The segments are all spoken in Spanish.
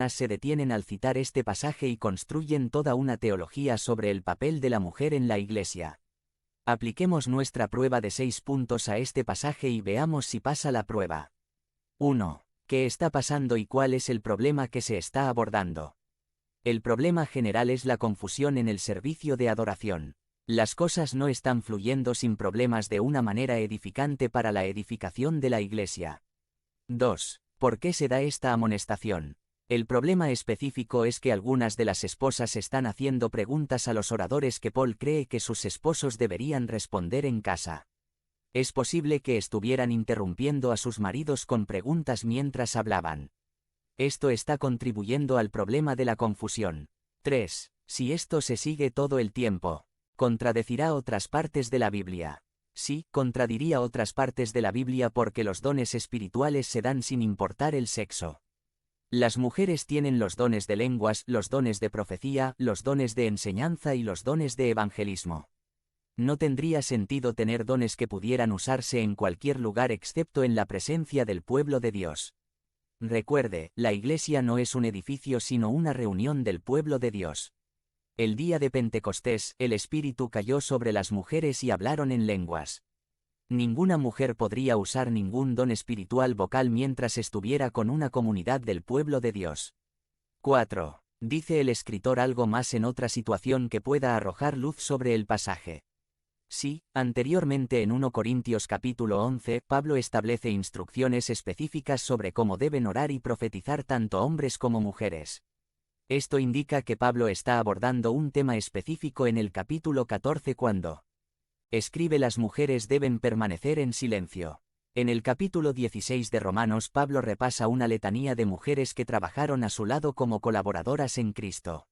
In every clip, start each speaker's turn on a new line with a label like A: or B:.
A: se detienen al citar este pasaje y construyen toda una teología sobre el papel de la mujer en la Iglesia. Apliquemos nuestra prueba de 6 puntos a este pasaje y veamos si pasa la prueba. 1. ¿Qué está pasando y cuál es el problema que se está abordando? El problema general es la confusión en el servicio de adoración. Las cosas no están fluyendo sin problemas de una manera edificante para la edificación de la Iglesia. 2. ¿Por qué se da esta amonestación? El problema específico es que algunas de las esposas están haciendo preguntas a los oradores que Paul cree que sus esposos deberían responder en casa. Es posible que estuvieran interrumpiendo a sus maridos con preguntas mientras hablaban. Esto está contribuyendo al problema de la confusión. 3. Si esto se sigue todo el tiempo, ¿contradecirá otras partes de la Biblia? Sí, contradiría otras partes de la Biblia porque los dones espirituales se dan sin importar el sexo. Las mujeres tienen los dones de lenguas, los dones de profecía, los dones de enseñanza y los dones de evangelismo. No tendría sentido tener dones que pudieran usarse en cualquier lugar excepto en la presencia del pueblo de Dios. Recuerde, la Iglesia no es un edificio sino una reunión del pueblo de Dios. El día de Pentecostés, el Espíritu cayó sobre las mujeres y hablaron en lenguas. Ninguna mujer podría usar ningún don espiritual vocal mientras estuviera con una comunidad del pueblo de Dios. 4. ¿Dice el escritor algo más en otra situación que pueda arrojar luz sobre el pasaje? Sí, anteriormente en 1 Corintios capítulo 11, Pablo establece instrucciones específicas sobre cómo deben orar y profetizar tanto hombres como mujeres. Esto indica que Pablo está abordando un tema específico en el capítulo 14 cuando escribe: las mujeres deben permanecer en silencio. En el capítulo 16 de Romanos, Pablo repasa una letanía de mujeres que trabajaron a su lado como colaboradoras en Cristo.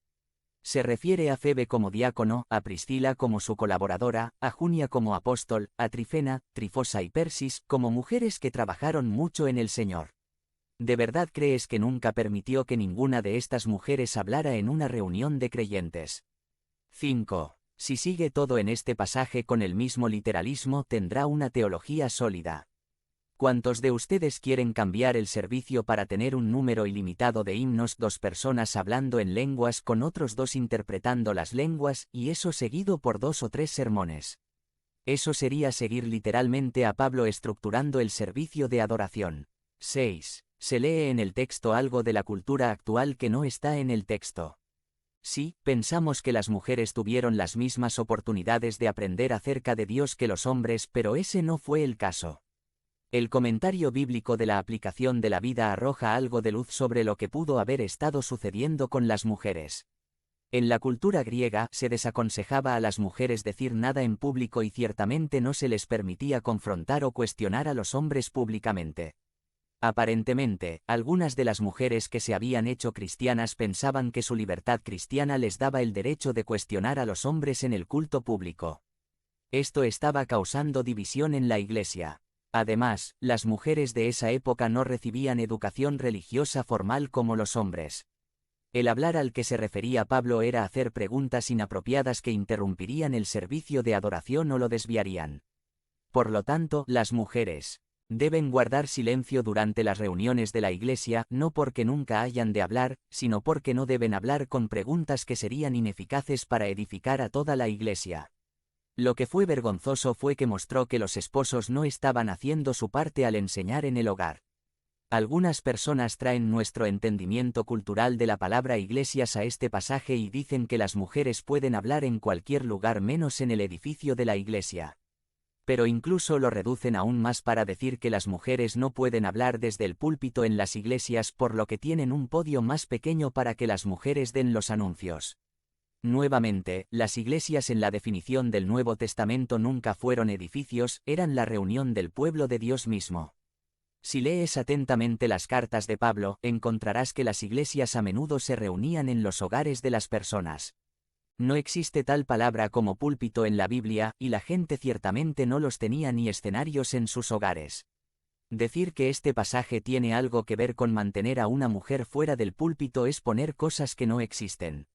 A: Se refiere a Febe como diácono, a Priscila como su colaboradora, a Junia como apóstol, a Trifena, Trifosa y Persis como mujeres que trabajaron mucho en el Señor. ¿De verdad crees que nunca permitió que ninguna de estas mujeres hablara en una reunión de creyentes? 5. Si sigue todo en este pasaje con el mismo literalismo, tendrá una teología sólida. ¿Cuántos de ustedes quieren cambiar el servicio para tener un número ilimitado de himnos, 2 personas hablando en lenguas con otros 2 interpretando las lenguas, y eso seguido por 2 o 3 sermones? Eso sería seguir literalmente a Pablo estructurando el servicio de adoración. 6. Se lee en el texto algo de la cultura actual que no está en el texto. Sí, pensamos que las mujeres tuvieron las mismas oportunidades de aprender acerca de Dios que los hombres, pero ese no fue el caso. El comentario bíblico de la aplicación de la vida arroja algo de luz sobre lo que pudo haber estado sucediendo con las mujeres. En la cultura griega se desaconsejaba a las mujeres decir nada en público y ciertamente no se les permitía confrontar o cuestionar a los hombres públicamente. Aparentemente, algunas de las mujeres que se habían hecho cristianas pensaban que su libertad cristiana les daba el derecho de cuestionar a los hombres en el culto público. Esto estaba causando división en la Iglesia. Además, las mujeres de esa época no recibían educación religiosa formal como los hombres. El hablar al que se refería Pablo era hacer preguntas inapropiadas que interrumpirían el servicio de adoración o lo desviarían. Por lo tanto, las mujeres deben guardar silencio durante las reuniones de la Iglesia, no porque nunca hayan de hablar, sino porque no deben hablar con preguntas que serían ineficaces para edificar a toda la Iglesia. Lo que fue vergonzoso fue que mostró que los esposos no estaban haciendo su parte al enseñar en el hogar. Algunas personas traen nuestro entendimiento cultural de la palabra iglesias a este pasaje y dicen que las mujeres pueden hablar en cualquier lugar menos en el edificio de la Iglesia. Pero incluso lo reducen aún más para decir que las mujeres no pueden hablar desde el púlpito en las iglesias, por lo que tienen un podio más pequeño para que las mujeres den los anuncios. Nuevamente, las iglesias en la definición del Nuevo Testamento nunca fueron edificios, eran la reunión del pueblo de Dios mismo. Si lees atentamente las cartas de Pablo, encontrarás que las iglesias a menudo se reunían en los hogares de las personas. No existe tal palabra como púlpito en la Biblia, y la gente ciertamente no los tenía ni escenarios en sus hogares. Decir que este pasaje tiene algo que ver con mantener a una mujer fuera del púlpito es poner cosas que no existen.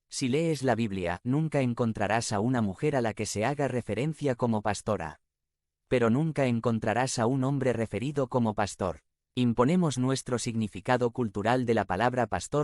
A: Si lees la Biblia, nunca encontrarás a una mujer a la que se haga referencia como pastora. Pero nunca encontrarás a un hombre referido como pastor. Imponemos nuestro significado cultural de la palabra pastor